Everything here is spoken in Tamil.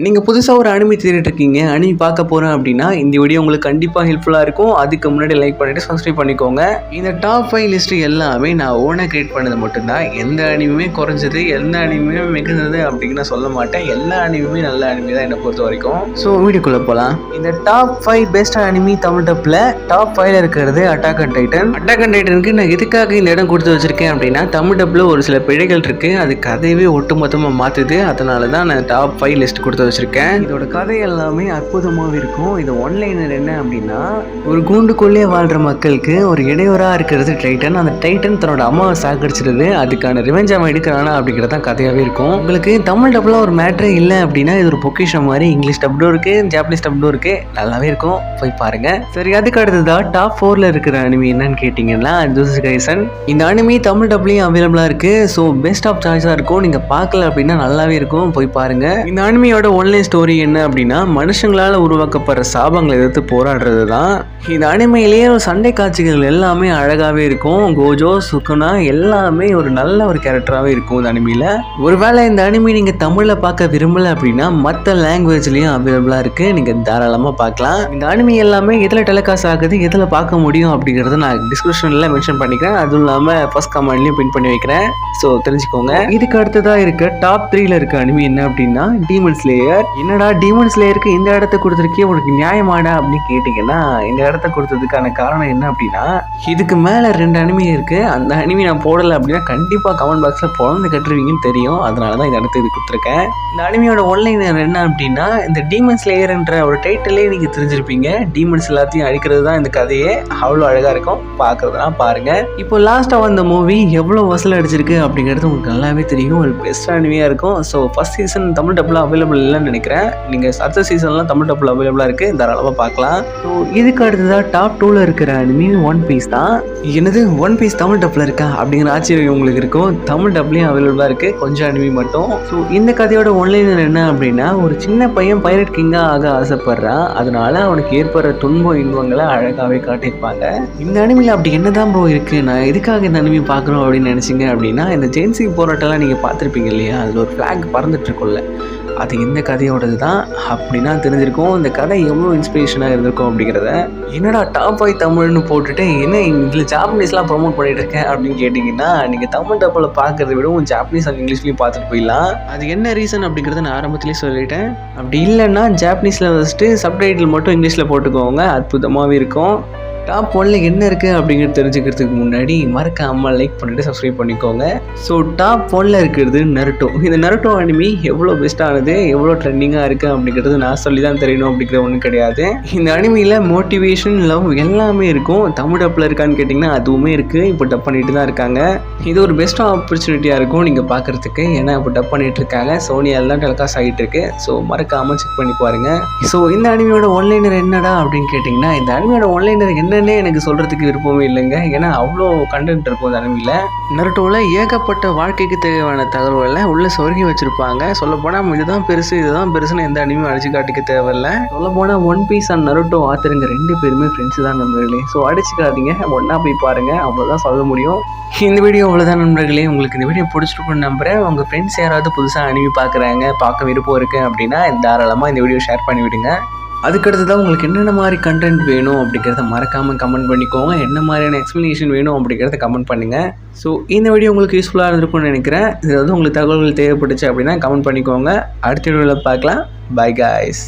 நீங்கள் புதுசாக ஒரு அனிமி தேடிட்டு இருக்கீங்க, அனிமி பார்க்க போகிறேன் அப்படின்னா இந்த வீடியோ உங்களுக்கு கண்டிப்பாக ஹெல்ப்ஃபுல்லாக இருக்கும். அதுக்கு முன்னாடி லைக் பண்ணிவிட்டு சப்ஸ்கிரைப் பண்ணிக்கோங்க. இந்த டாப் 5 லிஸ்ட்டு எல்லாமே நான் ஓனாக கிரியேட் பண்ணது மட்டும்தான். எந்த அனிமையுமே குறைஞ்சது, எந்த அனிமையுமே மிகுந்தது அப்படின்னு நான் சொல்ல மாட்டேன். எல்லா அனிமையுமே நல்ல அனிமி தான் என்னை பொறுத்த வரைக்கும். ஸோ வீடியோக்குள்ளே போகலாம். இந்த டாப் 5 பெஸ்ட் அனிமி தமிழ் டப்பில் டாப் 5ல இருக்கிறது Attack on Titan. Attack on டைட்டனுக்கு நான் எதுக்காக இந்த இடம் கொடுத்து வச்சிருக்கேன் அப்படின்னா, தமிழ் டப்பில் ஒரு சில பிழைகள் இருக்குது. அது கதையவே ஒட்டுமொத்தமாக மாற்றுது. அதனால தான் நான் டாப் 5 லிஸ்ட் கொடுத்து வச்சிருக்கேன். இதோட கதை எல்லாமே அற்புதமாக இருக்கும். இது ஒன்லைனர் என்ன அப்படின்னா, ஒரு கூண்டுக்குள்ளே வாழ்ற மக்களுக்கு ஒரு இடையூறா இருக்கிறது டைட்டன். அந்த டைட்டன் தன்னோட அம்மாவை சாகடிச்சிருது. அதுக்கான ரிவெஞ்ச் அவன் எடுக்கிறானா அப்படிங்கிறது தான் கதையாகவே இருக்கும். உங்களுக்கு தமிழ் டப்ல ஒரு மேட்ரே இல்லை அப்படின்னா இது ஒரு பொக்கிஷம் மாதிரி. இங்கிலீஷ் டப்டும் இருக்கு, ஜாப்பனீஸ் டப்டும் இருக்கு. நல்லாவே இருக்கும், போய் பாருங்க. சரி, அதுக்கு அடுத்ததா டாப் 4ல இருக்கிற அனிமி என்னன்னு கேட்டீங்கன்னா ஜுஜுட்சு கைசன். இந்த அனிமி தமிழ் டப்லயும் அவைலபிளா இருக்கு. ஸோ பெஸ்ட் ஆஃப் சாய்ஸா இருக்கும். நீங்க பார்க்கல அப்படின்னா நல்லாவே இருக்கும், போய் பாருங்க. இந்த அனிமியோட ஒன்லைன் ஸ்டோரி என்ன அப்படின்னா, மனுஷங்களால் உருவாக்கப்படுற சாபங்களை எதிர்த்து போராடுறது தான். இந்த அனிமையிலேயே ஒரு சண்டை காட்சிகள் எல்லாமே அழகாகவே இருக்கும். கோஜோ, சுகுனா எல்லாமே ஒரு நல்ல ஒரு கேரக்டராகவே இருக்கும் இந்த அனிமையில். ஒருவேளை இந்த அனிமி நீங்கள் தமிழில் பார்க்க விரும்பலை அப்படின்னா மற்ற லாங்குவேஜ்லேயும் அவைலபிளாக இருக்குது, நீங்கள் தாராளமாக பார்க்கலாம். இந்த அனிமி எல்லாமே எதில் டெலிகாஸ்ட் ஆகுது, எதில் பார்க்க முடியும் அப்படிங்கிறத நான் டிஸ்கிரிப்ஷனில் மென்ஷன் பண்ணிக்கிறேன். அதுவும் இல்லாமல் ஃபர்ஸ்ட் கமெண்ட்லையும் பின் பண்ணி வைக்கிறேன். ஸோ தெரிஞ்சுக்கோங்க. இதுக்கு அடுத்ததாக இருக்க டாப் 3ல இருக்க அனிமி என்ன அப்படின்னா டீமன் ஸ்லேயர். என்னடா டீமன் ஸ்லேயருக்கு இந்த இடத்த கொடுத்துருக்கே, உனக்கு நியாயமாடா அப்படின்னு கேட்டிங்கன்னா, இந்த இடத்த கொடுத்ததுக்கான காரணம் என்ன அப்படின்னா, இதுக்கு மேலே 2 அனிமி இருக்குது. அந்த அனிமி நான் போடலை அப்படின்னா கண்டிப்பாக கமெண்ட் பாக்ஸில் பொழந்து கட்டுருவீங்கன்னு தெரியும். அதனால தான் இந்த இடத்த இது கொடுத்துருக்கேன். இந்த அனிமியோட ஒன்லைனர் என்ன அப்படின்னா, இந்த டீமன் ஸ்லேயர்ன்ற ஒரு டைட்டிலே நீங்கள் தெரிஞ்சிருப்பீங்க. டீமன்ஸ் எல்லாத்தையும் அழிக்கிறது தான் இந்த கதையே. அவ்வளோ அழகாக இருக்கும், பார்க்குறதுனா பாருங்கள். இப்போ லாஸ்ட்டாக வந்த மூவி எவ்வளோ வசூல் அடிச்சிருக்கு அப்படிங்கிறது உங்களுக்கு நல்லாவே தெரியும். ஒரு பெஸ்ட் அனிமியாக இருக்கும். ஸோ ஃபர்ஸ்ட் சீசன் தமிழ் டப்பில் அவைலபிள் இல்லைன்னு நினைக்கிறேன். நீங்கள் அடுத்த சீசன்லாம் தமிழ் டப்பில் அவைலபிளாக இருக்குது, தாராளமாக பார்க்கலாம். ஸோ இதுக்கு அடுத்ததாக டாப் 2ல இருக்கிற அனிமி ஒன் பீஸ் தான். என்னது ஒன் பீஸ் தமிழ் டப்பில் இருக்கா அப்படிங்கிற ஆச்சரியம் உங்களுக்கு இருக்கும். தமிழ் டப்லேயும் அவைலபிளாக இருக்குது, கொஞ்சம் அனிமி மட்டும். ஸோ இந்த கதையோட ஒன்லைனர் என்ன அப்படின்னா, ஒரு சின்ன பையன் பைரட் கிங்காக ஆக ஆசைப்படுறான். அதனால அவனுக்கு ஏற்படுற துன்பம் இன்பங்களை அழகாகவே காட்டியிருப்பாங்க. இந்த அனிமியில் அப்படி என்னதான் ப்ரோ இருக்குது, நான் எதுக்காக இந்த அனிமி பார்க்குறோம் அப்படின்னு நினச்சிங்க அப்படின்னா, இந்த ஜென்சி போராட்டம்லாம் நீங்கள் பார்த்துருப்பீங்க இல்லையா, அதில் ஒரு ஃப்ளாக் பறந்துட்டு இருக்கும்ல, அது எந்த கதையோடது தான் அப்படின்னா தெரிஞ்சிருக்கும். இந்த கதை எவ்வளோ இன்ஸ்பிரேஷனாக இருந்திருக்கும் அப்படிங்கிறத. என்னடா டாப் 5 தமிழ்னு போட்டுட்டு என்ன இதில் ஜாப்பனீஸ்லாம் ப்ரொமோட் பண்ணிட்டு இருக்கேன் அப்படின்னு கேட்டிங்கன்னா, நீங்கள் தமிழ் டப்பில் பார்க்கறத விடவும் ஜாப்பனீஸ் அண்ட் இங்கிலீஷ்லையும் பார்த்துட்டு போயிடலாம். அது என்ன ரீசன் அப்படிங்கிறத நான் ஆரம்பத்துலேயே சொல்லிட்டேன். அப்படி இல்லைன்னா ஜாப்பனீஸில் வச்சுட்டு சப்டைட்டில் மட்டும் இங்கிலீஷில் போட்டுக்கோங்க, அற்புதமாகவே இருக்கும். டாப் 1ல என்ன இருக்குது அப்படிங்கிறது தெரிஞ்சுக்கிறதுக்கு முன்னாடி மறக்காம லைக் பண்ணிட்டு சப்ஸ்கிரைப் பண்ணிக்கோங்க. ஸோ டாப் 1ல இருக்கிறது நருட்டோ. இந்த நருட்டோ அனிமி எவ்வளோ பெஸ்ட்டானது, எவ்வளோ ட்ரெண்டிங்காக இருக்குது அப்படிங்கிறது நான் சொல்லி தான் தெரியணும் அப்படிங்கிற ஒன்றும் கிடையாது. இந்த அனிமியில் மோட்டிவேஷன், லவ் எல்லாமே இருக்கும். தமிழ் டப்பில் இருக்கான்னு கேட்டிங்கன்னா அதுவுமே இருக்குது. இப்போ டப் பண்ணிட்டு தான் இருக்காங்க. இது ஒரு பெஸ்ட் ஆப்பர்ச்சுனிட்டியாக இருக்கும் நீங்கள் பார்க்குறதுக்கு. ஏன்னா இப்போ டப் பண்ணிட்டு இருக்காங்க, சோனியால் தான் டெலிகாஸ்ட் ஆகிட்டு இருக்கு. ஸோ மறக்காமல் செக் பண்ணி பாருங்க. ஸோ இந்த அனிமியோட ஒன்லைனர் என்னடா அப்படின்னு கேட்டிங்கன்னா, இந்த அனிமியோட ஒன்லைனர் என்னன்னே எனக்கு சொல்கிறதுக்கு விருப்பமே இல்லைங்க. ஏன்னா அவ்வளோ கண்டென்ட் இருக்கும் இந்த அனிமியில். நருட்டோவில் ஏகப்பட்ட வாழ்க்கைக்கு தேவையான தகவல்களை உள்ள சொருகி வச்சுருப்பாங்க. சொல்லப்போனால் இதுதான் பெருசு, இதுதான் பெருசுன்னு எந்த அனிமையும் அடிச்சு காட்டிக்க தேவையில்லை. சொல்லப்போனால் ஒன் பீஸ் அண்ட் நருட்டோ ஆத்தருங்க 2 பேருமே ஃப்ரெண்ட்ஸு தான் நண்பர்களே. ஸோ அடிச்சுக்காதீங்க, ஒன்றா போய் பாருங்கள், அவ்வளோதான் சொல்ல முடியும். இந்த வீடியோ அவ்வளோதான் நண்பர்களே. உங்களுக்கு இந்த வீடியோ பிடிச்சிருக்குன்னு நம்புகிறேன். உங்கள் ஃப்ரெண்ட்ஸ் யாராவது புதுசாக அனிமி பார்க்குறாங்க, பார்க்க விருப்பம் இருக்குது அப்படின்னா தாராளமாக இந்த வீடியோ ஷேர் பண்ணி விடுங்க. அதுக்கடுத்ததான் உங்களுக்கு என்னென்ன மாதிரி கண்டென்ட் வேணும் அப்படிங்கிறத மறக்காமல் கமெண்ட் பண்ணிக்கோங்க. என்ன மாதிரியான எக்ஸ்ப்ளனேஷன் வேணும் அப்படிங்கிறத கமெண்ட் பண்ணுங்கள். ஸோ இந்த வீடியோ உங்களுக்கு யூஸ்ஃபுல்லாக இருந்திருக்கும்னு நினைக்கிறேன். இது உங்களுக்கு தகவல்கள் தேவைப்பட்டுச்சு அப்படின்னா கமெண்ட் பண்ணிக்கோங்க. அடுத்த வீடியோவில் பார்க்கலாம். By guys.